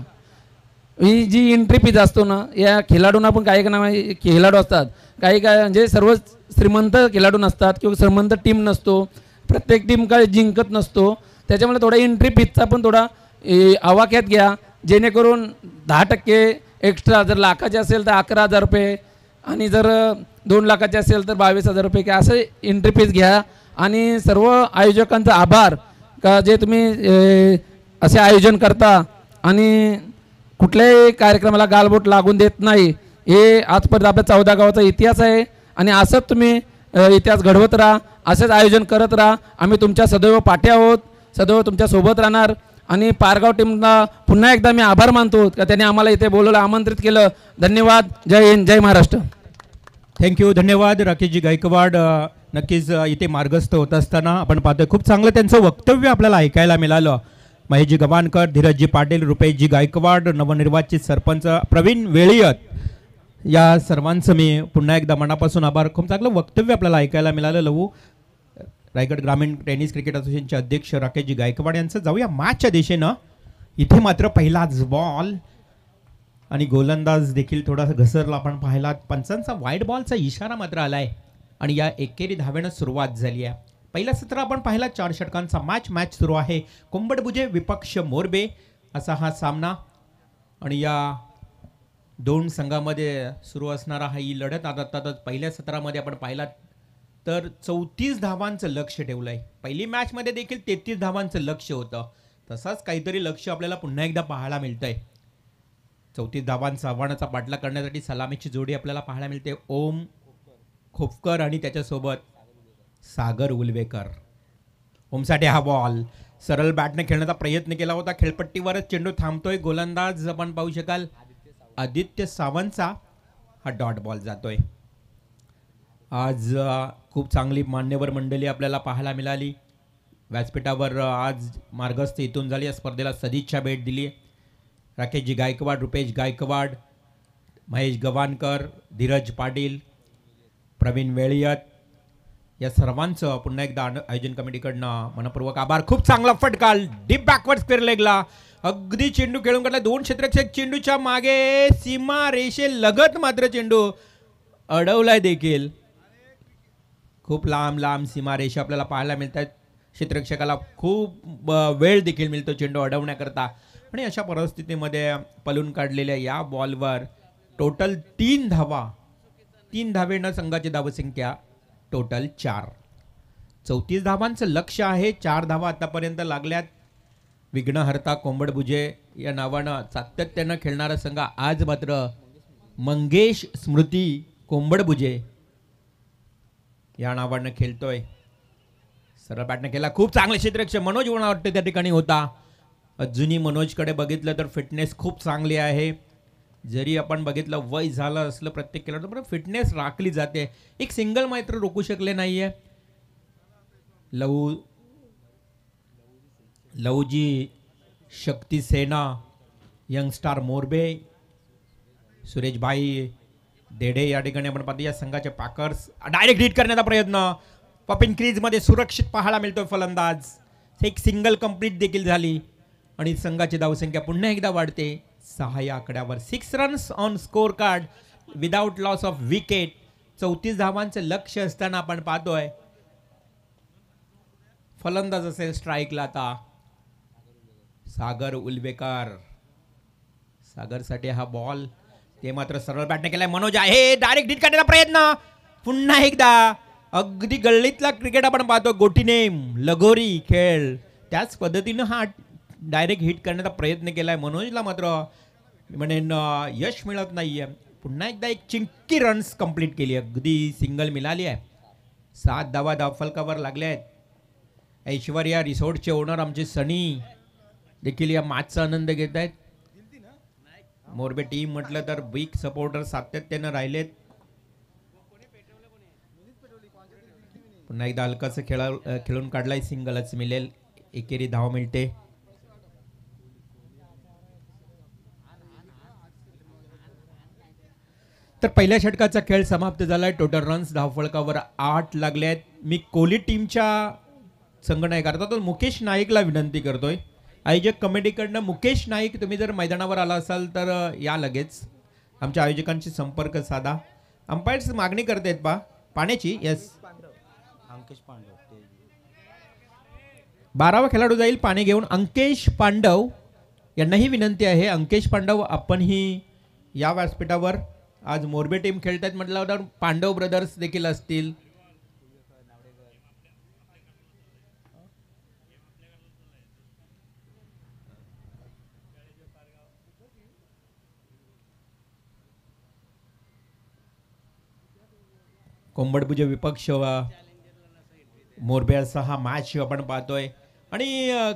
[SPEAKER 3] ही जी एंट्री फीज असतो ना या खेळाडूंना पण काही ना खेळाडू असतात काही काय म्हणजे सर्व श्रीमंत खेळाडू नसतात किंवा श्रीमंत टीम नसतो, प्रत्येक टीम काय जिंकत नसतो. त्याच्यामुळे थोडा एंट्री फीजचा पण थोडा आवाक्यात घ्या जेणेकरून 10% एक्स्ट्रा. जर लाखाचे असेल तर 11,000 रुपये आणि जर 2 लाखाचे असेल तर 22,000 रुपये काय असं एंट्री फीज घ्या. आणि सर्व आयोजकांचा आभार का जे तुम्ही असे आयोजन करता आणि कुठल्याही कार्यक्रमाला गालबोट लागून देत नाही. हे आजपर्यंत आपल्या 14 गावाचा इतिहास आहे आणि असंच तुम्ही इतिहास घडवत राहा, असंच आयोजन करत राहा. आम्ही तुमच्या सदैव पाठी आहोत, सदैव तुमच्या सोबत राहणार. आणि पारगाव टीमला पुन्हा एकदा मी आभार मानतो का त्यांनी आम्हाला इथे बोलवलं, आमंत्रित केलं. धन्यवाद. जय हिंद, जय महाराष्ट्र.
[SPEAKER 2] थँक्यू, धन्यवाद राकेशजी गायकवाड. नक्कीच इथे मार्गस्थ होत असताना आपण पाहतोय खूप चांगलं त्यांचं वक्तव्य आपल्याला ऐकायला मिळालं. महेशजी गवाणकर, धीरजजी पाटील, रुपेशजी गायकवाड, नवनिर्वाचित सरपंच प्रवीण वेळीयत या सर्वांचं मी पुन्हा एकदा मनापासून आभार. खूप चांगलं वक्तव्य आपल्याला ऐकायला मिळालं. लवू रायगड ग्रामीण टेनिस क्रिकेट असोसिएशनचे अध्यक्ष राकेशजी गायकवाड यांचं. जाऊया मॅचच्या दिशेनं. इथे मात्र पहिलाच बॉल आणि गोलंदाज देखील थोडासा घसरला आपण पाहिला. पंचांचा वाईट बॉलचा इशारा मात्र आलाय आणि या एकेरी धावेनं सुरुवात झाली आहे. पहिला सत्र आपण पाहिला 4 षटकांचा मॅच सुरू आहे. कोंबडबुजे विपक्ष मोरबे असा हा सामना आणि या 2 संघामध्ये सुरू असणारा हा ही लढत. आता पहिल्या सत्रामध्ये आपण पाहिला तर 34 धावांचं लक्ष ठेवलंय. पहिली मॅचमध्ये देखील 33 धावांचं लक्ष होतं. तसाच काहीतरी लक्ष आपल्याला पुन्हा एकदा पाहायला मिळतंय. 34 धावांचा आव्हानाचा पाठलाग करण्यासाठी सलामीची जोडी आपल्याला पाहायला मिळते. ओम खोपकर आणि त्याच्यासोबत सागर उलवेकर. ओमसाठी हा बॉल सरळ बॅटने खेळण्याचा प्रयत्न केला होता. खेळपट्टीवरच चेंडू थांबतोय. गोलंदाज आपण पाहू शकाल आदित्य सावंतचा हा डॉट बॉल जातोय. आज खूप चांगली मान्यवर मंडळी आपल्याला पाहायला मिळाली. व्यासपीठावर आज मार्गस्थ इथून झाली. या स्पर्धेला सदिच्छा भेट दिली. राकेशजी गायकवाड, रुपेश गायकवाड, महेश गवानकर, धीरज पाटील, प्रवीण वेळियत या सर्वांचं पुन्हा एकदा आयोजन कमिटीकडनं मनपूर्वक आभार. खूप चांगला फटका डीप बॅकवर्ड स्क्वेअर लेगला अगदी चेंडू खेळून काढला. 2 क्षेत्ररक्षक चेंडूच्या मागे सीमा रेषे लगत मात्र चेंडू अडवलाय देखील. खूप लांब लांब सीमा रेषा आपल्याला पाहायला मिळतात. क्षेत्ररक्षकाला खूप वेळ देखील मिळतो चेंडू अडवण्याकरता. आणि अशा परिस्थितीमध्ये पलून काढलेल्या या बॉलवर टोटल 3 धावा. 3 धावेनं संघाची धावसंख्या टोटल 4. 34 धावांचं लक्ष आहे. 4 धावा आतापर्यंत लागल्यात. विघ्नहर्ता कोंबडभुजे या नावानं सातत्यानं खेळणारा संघ आज मात्र मंगेश स्मृती कोंबडभुजे या नावानं खेळतोय. सरळ बॅटने केला. खूप चांगले क्षेत्ररक्षक मनोज मला वाटतं त्या ठिकाणी होता. अजूनही मनोजकडे बघितलं तर फिटनेस खूप चांगली आहे. जरी आपण बघितलं वय झालं असलं प्रत्येक खेळाडू पण फिटनेस राखली जाते. एक सिंगल मात्र रोखू शकले नाहीये. लवजी शक्ती सेना, यंगस्टार मोरबे, सुरेश भाई देडे या ठिकाणी आपण पाहतो. या संघाचे पॅकर्स डायरेक्ट हिट करण्याचा प्रयत्न. पॉपिंग क्रीजमध्ये सुरक्षित पाहायला मिळतोय फलंदाज. एक सिंगल कंप्लीट देखील झाली आणि संघाची धावसंख्या पुन्हा एकदा वाढते 6 या आकड्यावर. 6 runs on score card without loss of wicket. 34 धावांचं लक्ष असताना आपण पाहतोय फलंदाज असेल स्ट्राईकला आता सागर उलवेकर. सागरसाठी हा बॉल ते मात्र सरळ बॅटने केलाय. मनोज आहे डायरेक्ट हिट करण्याचा प्रयत्न. पुन्हा एकदा अगदी गल्लीतला क्रिकेट आपण पाहतो. गोटीनेम लगोरी खेळ त्याच पद्धतीनं हा डायरेक्ट हिट करण्याचा प्रयत्न केलाय. मनोजला मात्र म्हणेन यश मिळत नाहीये. पुन्हा एकदा एक चिंकी रन्स कंप्लीट केली. अगदी सिंगल मिळाली आहे. 7 धावा धावफलकावर लागल्या आहेत. ऐश्वर्या रिसोर्टचे ओनर आमचे सनी देखील या मॅचचा आनंद घेत आहेत. मोरबे टीम म्हटलं तर बिग सपोर्टर सातत्यानं राहिलेत. पुन्हा एकदा हलकाचं खेळून काढलाय. सिंगलच मिळेल. एकेरी धाव मिळते. तर पहिल्या षटकाचा खेळ समाप्त झालाय. टोटल रन्स धावफलकावर 8 लागले आहेत. मी कोहली टीमच्या संघनायक अर्थात मुकेश नाईकला विनंती करतोय. आयोजक कमिटीकडनं मुकेश नाईक तुम्ही जर मैदानावर आला असाल तर या लगेच. आमच्या आयोजकांशी संपर्क साधा. अंपायर्स मागणी करतायत पाण्याची. येस 12वा खेळाडू जाईल पाणी घेऊन. अंकेश पांडव यांनाही विनंती आहे. अंकेश पांडव आपणही या व्यासपीठावर आज मोरबे टीम खेळतात म्हटल्यावर पांडव ब्रदर्स देखील असतील. कोंबडभुजे विपक्ष मोरबे असा हा मॅच आपण पाहतोय. आणि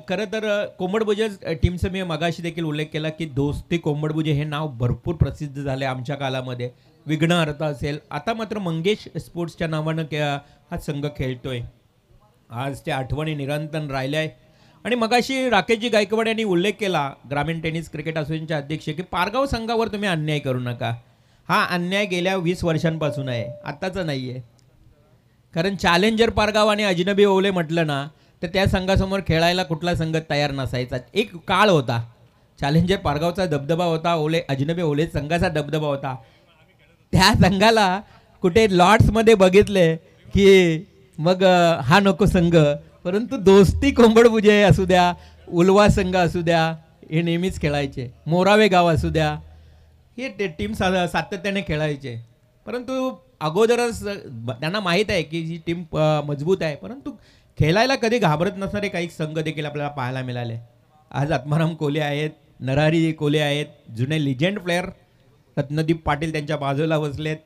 [SPEAKER 2] खरं तर कोंबडभुजे टीमचं मी मगाशी देखील उल्लेख केला की दोस्ती कोंबडभुजे हे नाव भरपूर प्रसिद्ध झाले आमच्या कालामध्ये. विघ्नहर्ता असेल. आता मात्र मंगेश स्पोर्ट्सच्या नावानं हा संघ खेळतोय. आज त्या आठवणी निरंतर राहिल्या आहे. आणि मगाशी राकेशजी गायकवाड यांनी उल्लेख केला ग्रामीण टेनिस क्रिकेट असोसिएशनचे अध्यक्ष की पारगाव संघावर तुम्ही अन्याय करू नका. हा अन्याय गेल्या 20 वर्षांपासून आहे, आत्ताचा नाही आहे. कारण चॅलेंजर पारगाव आणि अजनबी ओले म्हटलं ना तर त्या संघासमोर खेळायला कुठला संघ तयार नसायचा. एक काळ होता चॅलेंजर पारगावचा दबदबा होता. अजनबी ओले संघाचा दबदबा होता. त्या संघाला कुठे लॉर्ड्समध्ये बघितले की मग हा नको संघ. परंतु दोस्ती कोंबडभुजे असू द्या, उलवा संघ असू द्या, हे नेहमीच खेळायचे. मोरावे गाव असू द्या, हे टीम सातत्याने खेळायचे. परंतु अगोदरच त्यांना माहीत आहे की ही टीम मजबूत आहे. परंतु खेळायला कधी घाबरत नसणारे काही संघ देखील आपल्याला पाहायला मिळाले. आज आत्माराम कोहली आहेत. नरहरी कोले आहेत, जुने लिजेंड प्लेअर रत्नदीप पाटील त्यांच्या बाजूला बसलेत.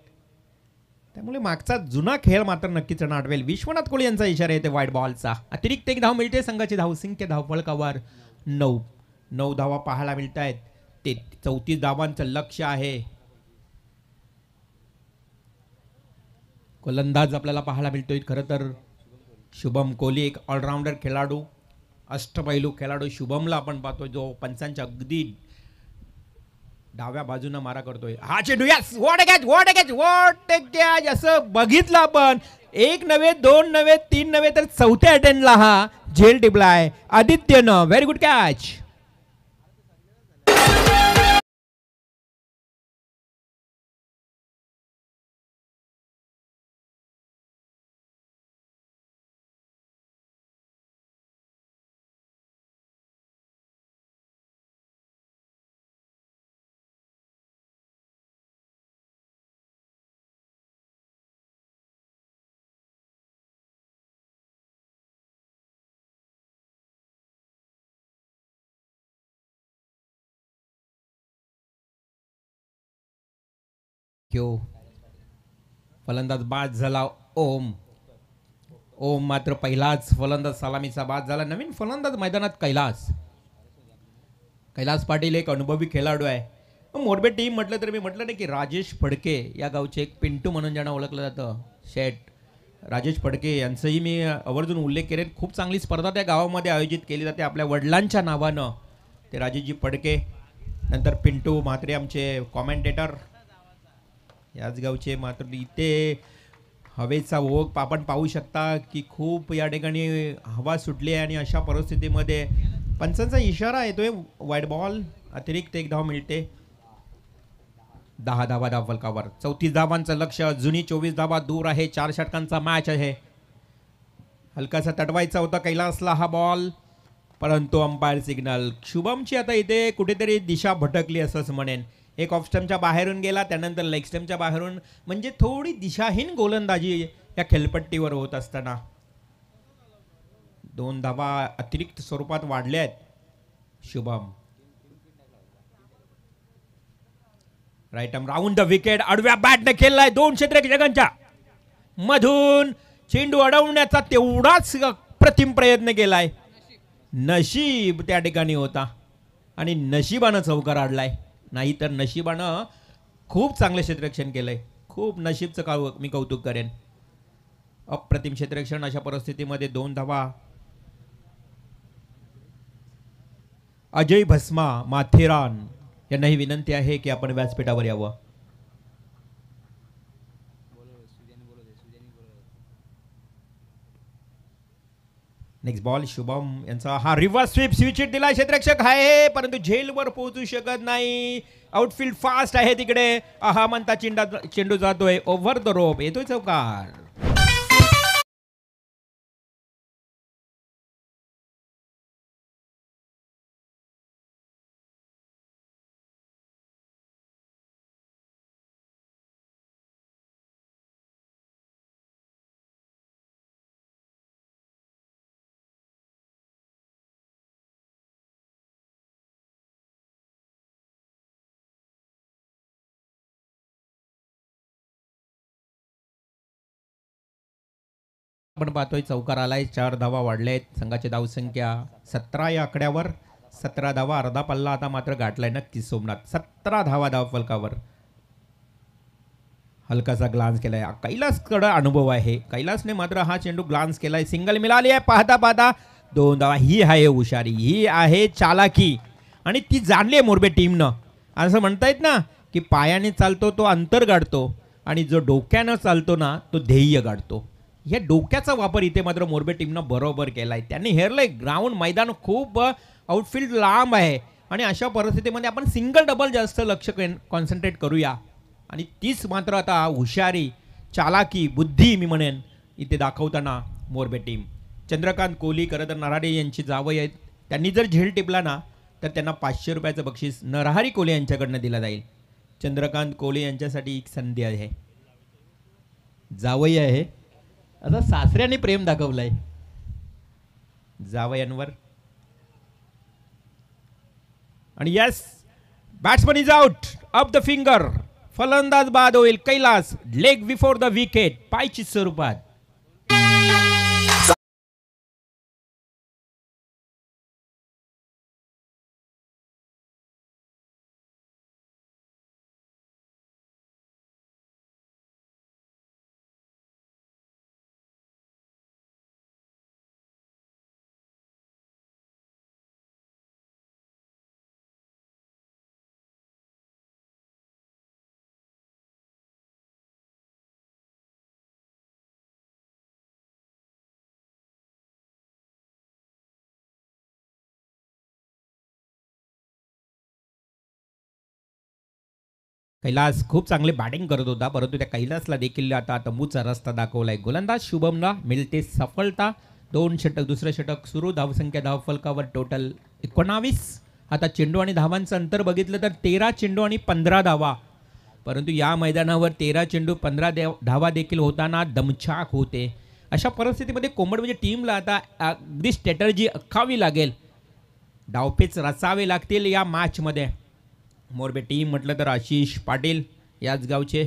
[SPEAKER 2] त्यामुळे मागचा जुना खेळ मात्र नक्कीच त्यांना आठवेल. विश्वनाथ कोहली यांचा इशारा येते वाईट बॉलचा. अतिरिक्त एक धाव मिळते. संघाची धावसंख्या धावफलकावर 9 धावा पाहायला मिळत आहेत. ते 34 धावांचं लक्ष्य आहे. गोलंदाज आपल्याला पाहायला मिळतोय खरं तर शुभम कोहली, एक ऑलराऊंडर खेळाडू, अष्टपैलू खेळाडू शुभमला आपण पाहतोय जो पंचांच्या अगदी डाव्या बाजूनं मारा करतोय. हा चेंडू यस, व्हॉट अ कॅच असं बघितलं आपण. 1 नव्हे 2 नव्हे 3 नव्हे तर चौथ्या अटेम्प्टला हा झेल टिपलाय आदित्यनं. Very good catch. फलंदाज बाद झाला ओम मात्र पहिलाच फलंदाज सलामीचा बाद झाला. नवीन फलंदाज मैदानात कैलास पाटील एक अनुभवी खेळाडू आहे. मोरबे टीम म्हटलं तर मी म्हटलं नाही की राजेश फडके या गावचे एक पिंटू म्हणून ज्यांना ओळखलं जातं, शेट राजेश फडके यांचंही मी आवर्जून उल्लेख केले. खूप चांगली स्पर्धा त्या गावामध्ये आयोजित केली जाते आपल्या वडिलांच्या नावानं. ते राजेशजी फडके, नंतर पिंटू म्हात्रे आमचे कॉमेंटेटर याच गावचे. मात्र इथे हवेचा ओघ आपण पाहू शकता की खूप या ठिकाणी हवा सुटली आहे आणि अशा परिस्थितीमध्ये पंचांचा इशारा येतोय वाईट बॉल. अतिरिक्त एक धाव मिळते. 10 धावा धावफलकावर. 34 धावांचं लक्ष्य. जुनी 24 धावा दूर आहे. 4 षटकांचा मॅच आहे. हलकासा तटवायचा होता कैलासला हा बॉल, परंतु अंपायर सिग्नल. शुभमची आता इथे कुठेतरी दिशा भटकली असंच म्हणेन. एक ऑफ स्टंपच्या बाहेरून गेला, त्यानंतर लेग स्टंपच्या बाहेरून, म्हणजे थोडी दिशाहीन गोलंदाजी या खेळपट्टीवर होत असताना 2 धावा अतिरिक्त स्वरूपात वाढल्या आहेत. Shubham right arm round the wicket. आडव्या बॅटने खेळलाय. 2 क्षेत्ररक्षकांच्या मधून चेंडू अडवण्याचा तेवढाच प्रतिम प्रयत्न केलाय. नशीब त्या ठिकाणी होता आणि नशिबानं चौकार आडलाय. नाहीतर नशिबानं खूप चांगले क्षेत्ररक्षण केलंय. खूप नशीबचं मी कौतुक करेन. अप्रतिम क्षेत्ररक्षण. अशा परिस्थितीमध्ये 2 धावा. अजय भस्मा माथेरान यांनाही विनंती आहे की आपण व्यासपीठावर यावं. नेक्स्ट बॉल शुभम यांचा हा रिव्हर्स स्वीप स्विच हिट दिला. क्षेत्ररक्षक आहे परंतु झेलवर पोहोचू शकत नाही. आउटफील्ड फास्ट आहे तिकडे. आहा म्हणता चेंडू जातोय ओव्हर द रोप. येतोय चौकार. आपण पाहतोय चौकार आलाय. 4 धावा वाढल्या आहेत. संघाची धावसंख्या 17 या आकड्यावर. 17 धावा. अर्धा पल्ला आता मात्र गाठलाय नक्कीच सोमनाथ. 17 धावा धावफलकावर. हलकासा ग्लान्स केलाय. कैलासकडे अनुभव आहे. कैलासने मात्र हा चेंडू ग्लान्स केलाय. सिंगल मिळाली आहे. पाहता पाहता 2 धावा. ही आहे हुशारी, ही आहे चालाकी आणि ती जाणली आहे मोरबे टीमनं. असं म्हणतायत ना की पायाने चालतो तो अंतर गाठतो आणि जो डोक्यानं चालतो ना तो ध्येय गाठतो. या डोक्याचा वापर इथे मात्र मोरबे टीमनं बरोबर केलाय. त्यांनी हेरलंय. ग्राउंड मैदान खूप आउटफील्ड लांब आहे आणि अशा परिस्थितीमध्ये आपण सिंगल डबल जास्त लक्ष कॉन्सन्ट्रेट करूया आणि तीच मात्र आता हुशारी, चालाकी, बुद्धी मी म्हणेन इथे दाखवताना मोरबे टीम. चंद्रकांत कोहली खरं तर नरहरी यांची जावई आहेत. त्यांनी जर झेल टिपला ना तर त्यांना 500 रुपयाचं बक्षीस नरहरी कोहली यांच्याकडनं दिलं जाईल. चंद्रकांत कोहली यांच्यासाठी एक संधी आहे. जावई आहे, आता सासऱ्याने प्रेम दाखवलंय जावयांवर आणि yes, batsman is out up the finger. फलंदाज बाद होईल. Kailas leg before the wicket, पायची स्वरूपात. कैलास खूप चांगले बॅटिंग करत होता, परंतु त्या कैलासला देखील आता तंबूचा रस्ता दाखवलाय. गोलंदाज शुभमला मिळते सफलता. 2 षटक, दुसरं षटक सुरू. धावसंख्या धावफलकावर टोटल 19. आता चेंडू आणि धावांचं अंतर बघितलं तर 13 चेंडू आणि 15 धावा, परंतु या मैदानावर 13 चेंडू 15 धावा देखील होताना दमछाक होते. अशा परिस्थितीमध्ये कोंबड म्हणजे टीमला आता अगदी स्ट्रॅटर्जी आखावी लागेल, डावपेच रचावे लागतील या मॅचमध्ये. मोरबे टीम म्हटलं तर आशिष पाटील याच गावचे,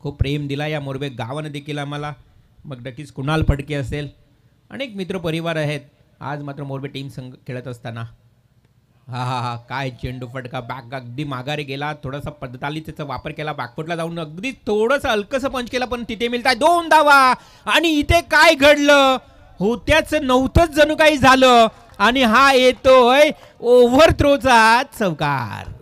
[SPEAKER 2] खूप प्रेम दिला या मोरबे गावानं देखील आम्हाला. मग नक्कीच कुणाल फडके असेल, अनेक मित्रपरिवार आहेत. आज मात्र मोरबे टीम संघ खेळत असताना हा काय चेंडू फटका. बॅक अगदी माघारी गेला, थोडासा पद्धतालीचा वापर केला, बॅकफुटला जाऊन अगदी थोडंसं हलकंसं पंच केला, पण तिथे मिळतात 2 धावा. आणि इथे काय घडलं, होत्याच नव्हतंच जणू काही झालं, आणि हा येतोय ओव्हर थ्रोचा चौकार.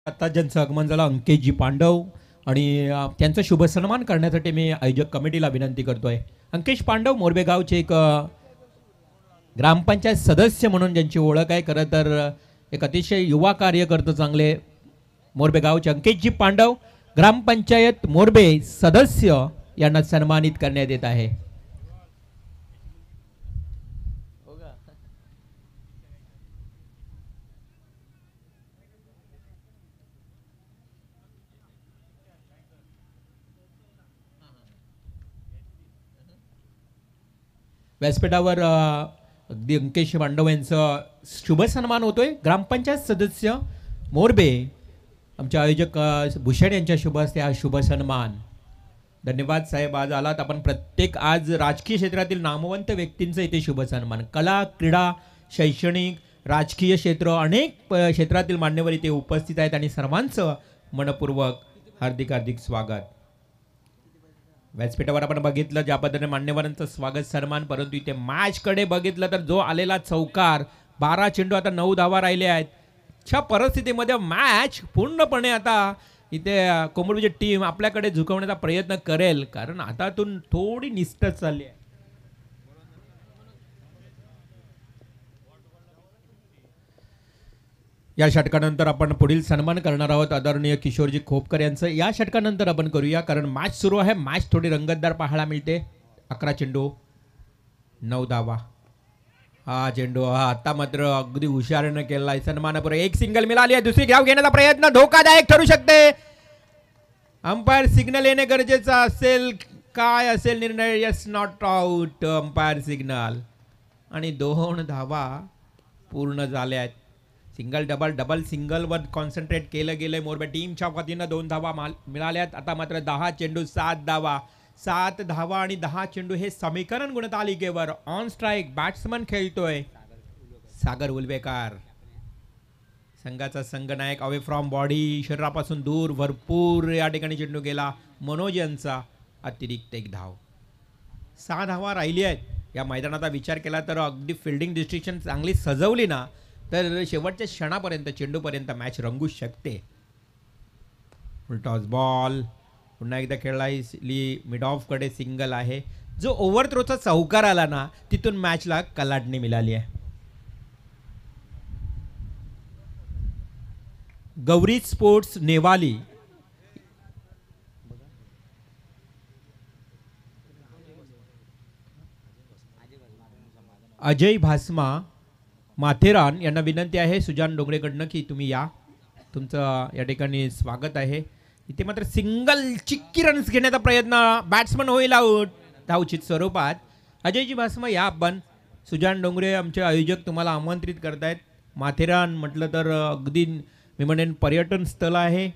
[SPEAKER 2] आता ज्यांचं आगमन झालं अंकेशजी पांडव, आणि त्यांचा शुभ सन्मान करण्यासाठी मी आयोजक कमिटीला विनंती करतोय. अंकेश पांडव मोरबे गावचे एक ग्रामपंचायत सदस्य म्हणून ज्यांची ओळख आहे, खरं तर एक अतिशय युवा कार्यकर्ते चांगले मोरबे गावचे अंकेशजी पांडव, ग्रामपंचायत मोरबे सदस्य यांना सन्मानित करण्यात येत आहे. व्यासपीठावर अगदी अंकेश पांडव यांचं शुभ सन्मान होतोय. ग्रामपंचायत सदस्य मोरबे आमचे आयोजक भूषण यांच्या शुभ हस्ते हा शुभ सन्मान. धन्यवाद साहेब, आज आलात आपण. प्रत्येक आज राजकीय क्षेत्रातील नामवंत व्यक्तींचं इथे शुभ सन्मान, कला, क्रीडा, शैक्षणिक, राजकीय क्षेत्र, अनेक क्षेत्रातील मान्यवर इथे उपस्थित आहेत, आणि सर्वांचं मनपूर्वक हार्दिक हार्दिक स्वागत. व्यासपीठावर आपण बघितलं ज्या पद्धतीने मान्यवरांचं स्वागत सन्मान, परंतु इथे मॅचकडे बघितलं तर जो आलेला चौकार, 12 चेंडू, आता 9 धावा राहिले आहेत. अशा परिस्थितीमध्ये मॅच पूर्णपणे आता इथे कोंबडीची टीम आपल्याकडे झुकवण्याचा प्रयत्न करेल, कारण आतातून थोडी निस्तर चालली आहे. या षटकानंतर आपण पुढील सन्मान करणार आहोत आदरणीय किशोरजी खोपकर यांचं. या षटकानंतर आपण करूया, कारण मॅच सुरू आहे. मॅच थोडी रंगतदार पाहायला मिळते. 11 चेंडू 9 धावा. हा चेंडू आता मात्र अगदी हुशारीनं केलाय सन्मानापूर्वक. एक सिंगल मिळाली आहे, दुसरी घ्याव घेण्याचा प्रयत्न धोकादायक ठरू शकते. अंपायर सिग्नल येणे गरजेचं असेल, काय असेल निर्णय? Yes, not out. Umpire signal, आणि 2 धावा पूर्ण झाल्या आहेत. सिंगल डबल डबल सिंगलवर कॉन्सन्ट्रेट केलं गेलंय मोरबे टीमच्या वतीनं. 2 धावा मिळाल्यात. आता मात्र 10 चेंडू 7 धावा. 7 धावा आणि 10 चेंडू हे समीकरण गुणतालिकेवर ऑन स्ट्राईक बॅट्समन खेळतोय सागर उलवेकर, संघाचा संघनायक. अवे फ्रॉम बॉडी, शरीरापासून दूर, भरपूर या ठिकाणी चेंडू गेला. मनोज यांचा अतिरिक्त 1 धाव. 6 धावा राहिली आहेत. या मैदानाचा विचार केला तर अगदी फिल्डिंग डिस्ट्रिक्शन चांगली सजवली ना, तर शेवटच्या क्षणापर्यंत चेंडूपर्यंत मॅच रंगू शकते. टॉस बॉल पुन्हा एकदा खेळाली मिड ऑफ कडे सिंगल आहे. जो ओव्हर थ्रोचा चौकार आला ना तिथून मॅचला कलाटणी मिळाली आहे. गौरी स्पोर्ट्स नेवाली अजय भास्मा माथेरान यांना विनंती आहे सुजान डोंगरेकडनं की तुम्ही या, तुमचं या ठिकाणी स्वागत आहे. इथे मात्र सिंगल चिक्की रन्स घेण्याचा प्रयत्न, बॅट्समन होईल आऊट धावचित स्वरूपात. अजयजी भास्मा या, आपण सुजान डोंगरे आमचे आयोजक तुम्हाला आमंत्रित करतायत. माथेरान म्हटलं तर अगदी मी म्हणेन पर्यटन स्थळ आहे,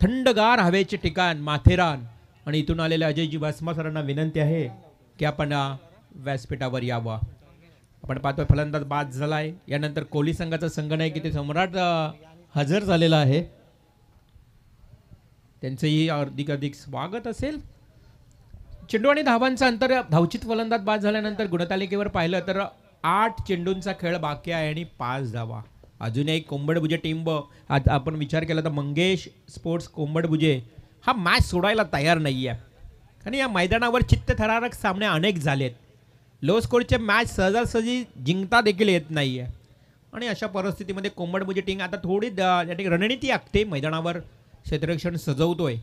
[SPEAKER 2] थंडगार हवेचे ठिकाण माथेरान. आणि इथून आलेल्या अजयजी भास्मा सरांना विनंती आहे की आपण व्यासपीठावर यावं. आपण पाहतोय फलंदाज बाद झालाय. यानंतर कोहली संघाचा संघनायक इथे सम्राट हजर झालेला आहे, त्यांचंही अधिक स्वागत असेल. चेंडू आणि धावांचं अंतर, धावचित फलंदाज बाद झाल्यानंतर गुणतालिकेवर पाहिलं तर 8 चेंडूंचा खेळ बाकी आहे आणि 5 धावा. अजून एक कोंबडभुजे टीम, आज आपण विचार केला तर मंगेश स्पोर्ट्स कोंबडभुजे हा मॅच सोडायला तयार नाही आहे. आणि या मैदानावर चित्तथरारक सामने अनेक झालेत. लो स्कोरचे मॅच सहजासहजी जिंकता देखील येत नाही आहे. आणि अशा परिस्थितीमध्ये कोंबडभुजे टीम आता थोडी रणनीती आखते, मैदानावर क्षेत्ररक्षण सजवतोय.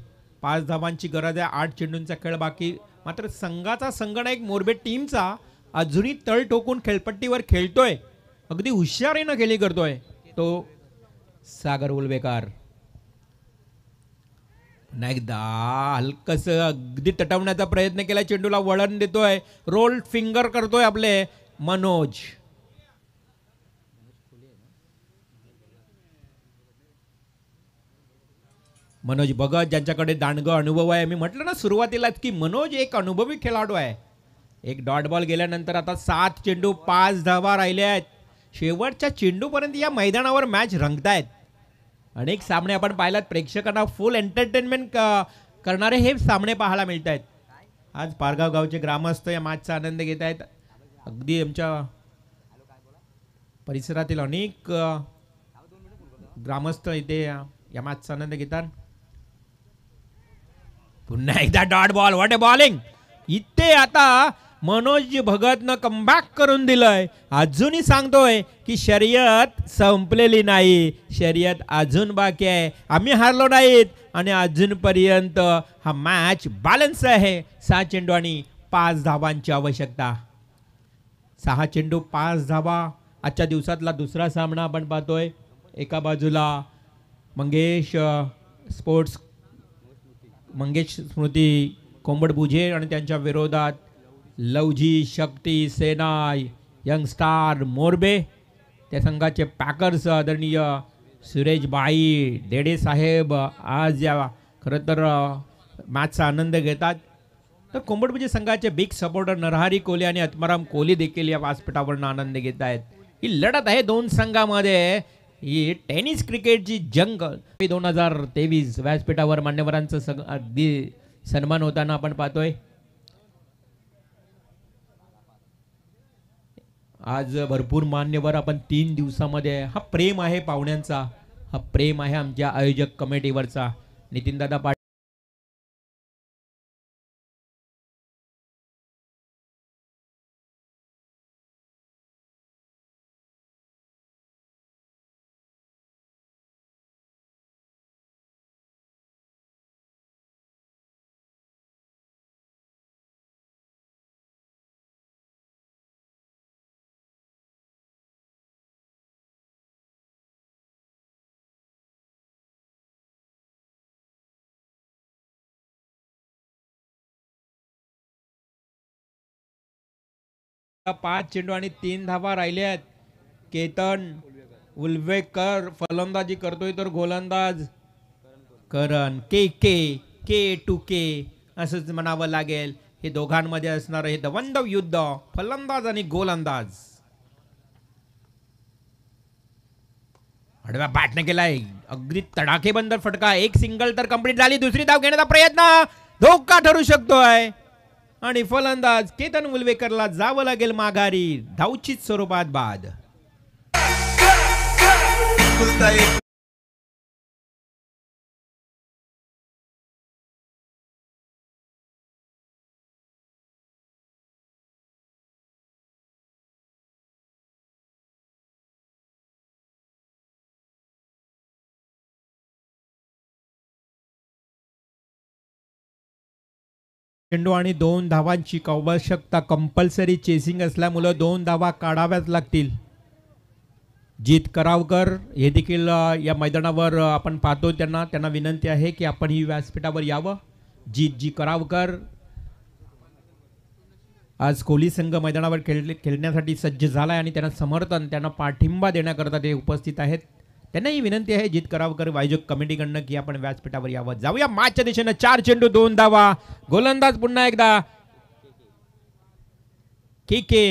[SPEAKER 2] 5 धावांची गरज आहे, 8 चेंडूंचा खेळ बाकी. मात्र संघाचा संघनायक मोरबे टीमचा अजूनही तळ ठोकून खेळपट्टीवर खेळतोय, अगदी हुशारीनं खेळी करतोय तो सागर उलवेकर. पुन्हा एकदा हलकस अगदी तटवण्याचा प्रयत्न केला, चेंडूला वळण देतोय, रोल फिंगर करतोय आपले मनोज. मनोज भगत ज्यांच्याकडे दांडगा अनुभव आहे. मी म्हटलं ना सुरुवातीलाच की मनोज एक अनुभवी खेळाडू आहे. एक डॉट बॉल गेल्यानंतर आता 7 चेंडू 5 धावा राहिल्या आहेत. शेवटच्या चेंडूपर्यंत या मैदानावर मॅच रंगतायत. अनेक सामने आपण पाहिलात, प्रेक्षकांना फुल एंटरटेनमेंट करणारे हे सामने पाहायला मिळत आहेत. आज पारगाव गावचे ग्रामस्थ या मॅचचा आनंद घेत आहेत. अगदी आमच्या परिसरातील अनेक ग्रामस्थ इथे या मॅचचा आनंद घेतात. पुन्हा एकदा dot ball, what a bowling. इथे आता मनोज भगतनं कमबॅक करून दिलंय. अजूनही सांगतोय की शर्यत संपलेली नाही, शर्यत अजून बाकी आहे, आम्ही हारलो नाहीत आणि अजूनपर्यंत हा मॅच बॅलन्स आहे. 6 चेंडू आणि 5 धावांची आवश्यकता. 6 चेंडू 5 धावा. आजच्या दिवसातला दुसरा सामना आपण पाहतोय. एका बाजूला मंगेश स्मृती कोंबडभुजे आणि त्यांच्या विरोधात लवजी शक्ती सेना यंग स्टार मोरबे. त्या संघाचे पॅकर्स आदरणीय सुरेश बाई देडे साहेब आज या खरं तर मॅचचा आनंद घेतात. तर कोंबडभुजे संघाचे बिग सपोर्टर नरहरी कोहली आणि आत्माराम कोहली देखील या व्यासपीठावरून आनंद घेत आहेत. ही लढत आहे दोन संघामध्ये, ही टेनिस क्रिकेटची जंग. 2023 व्यासपीठावर मान्यवरांचं अगदी सन्मान होताना आपण पाहतोय. आज भरपूर मान्यवर आपण 3 दिवसामध्ये, हा प्रेम आहे पाहुण्यांचा, हा प्रेम आहे आमच्या आयोजक कमिटीवरचा. नितीनदादा पाटील पाच चेंडू आणि 3 धावा राहिल्या आहेत. केतन उल्वेकर फलंदाजी करतोय तर गोलंदाज करण के असंच म्हणावं लागेल. हे दोघांमध्ये असणार हे दवंदव युद्ध, फलंदाज आणि गोलंदाज. आडव्या बॅटने केलाय अगदी तडाखेबंद फटका. एक सिंगल तर कंप्लीट झाली. दुसरी धाव घेण्याचा प्रयत्न धोका ठरू शकतोय आणि फलंदाज केतन उल्वेकरला जावं लागेल माघारी. धावचित स्वरूपात बाद. चेंडू आणि 2 धावांची आवश्यकता कंपल्सरी चेसिंग असल्यामुळे 2 धावा काढाव्याच लागतील. जीत करावकर हे देखील या मैदानावर आपण पाहतो, त्यांना विनंती आहे की आपण ही व्यासपीठावर यावं. जीत करावकर आज कोहली संघ मैदानावर खेळण्यासाठी सज्ज झालाय आणि त्यांना समर्थन, त्यांना पाठिंबा देण्याकरता ते उपस्थित आहेत. त्यांना ही विनंती आहे जीत करावकर आयोजक कमिटीकडनं की आपण व्यासपीठावर यावं. जाऊया मॅचच्या दिशेनं. 4 चेंडू 2 धावा. गोलंदाज पुन्हा एकदा के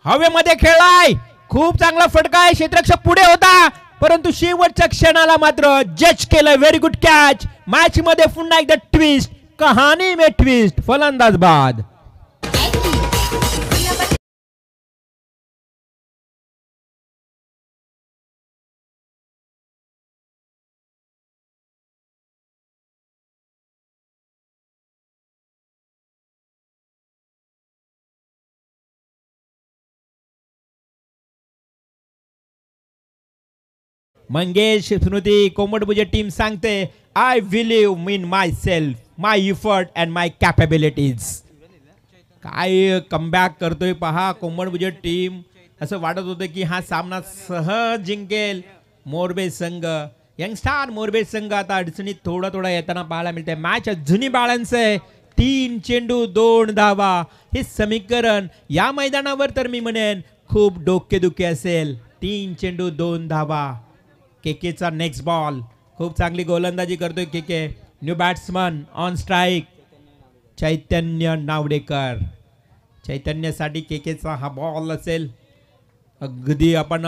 [SPEAKER 2] हवेमध्ये खेळलाय. खूप चांगला फटका आहे. क्षेत्ररक्षक पुढे होता परंतु शेवटच्या क्षणाला मात्र जज केलं. Very good catch. मॅच मध्ये पुन्हा एकदा ट्विस्ट, कहाणी में ट्विस्ट. फलंदाज बाद. मंगेश स्मृती कोंबडभुजे टीम सांगते I believe in my self, my effort and my capabilities. काय कमबॅक करतोय पहा कोंबडभुजे टीम. असं वाटत होतं की हा सामना सहज जिंकेल मोरबे संघ. यंगस्टार मोरबे संघ आता अडचणीत थोडा येताना पाहायला मिळते. मॅच जुनी बाळांचं आहे. 3 चेंडू 2 धावा. हे समीकरण या मैदानावर तर मी म्हणेन खूप डोकेदुखी असेल. 3 चेंडू 2 धावा. केकेचा नेक्स्ट बॉल. खूप चांगली गोलंदाजी करतोय KK. New batsman on strike Chaitanya Navdekar. चैतन्यासाठी केकेचा हा बॉल असेल. अगदी आपण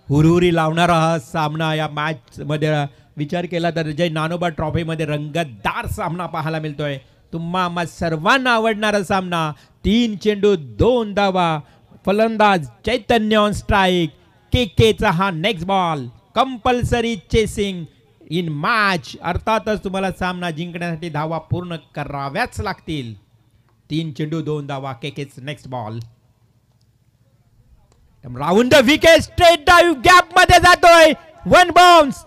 [SPEAKER 2] हुरहुरी लावणारा हा सामना या मॅच मध्ये विचार केला तर जय नानोबा ट्रॉफी मध्ये रंगतदार सामना पाहायला मिळतोय. तुम्हा सर्वांना आवडणारा सामना. 3 चेंडू 2 धावा. फलंदाज चैतन्य ऑन स्ट्राईक. केकेचा हा next ball. Compulsory chasing in match. अर्थातच तुम्हाला सामना जिंकण्यासाठी धावा पूर्ण कराव्याच लागतील. 3 चेंडू 2 धावा. केकेच next ball. Round the wicket. Straight drive gap मध्ये जातोय. 1 बाउन्स.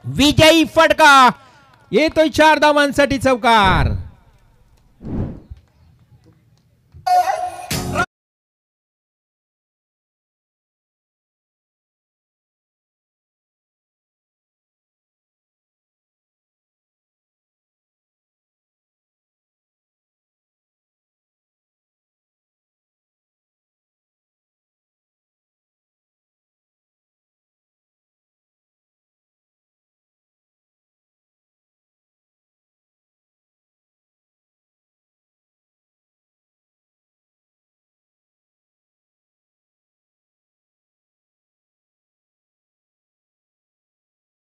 [SPEAKER 2] विजयी फटका. येतोय 4 धावांसाठी चौकार.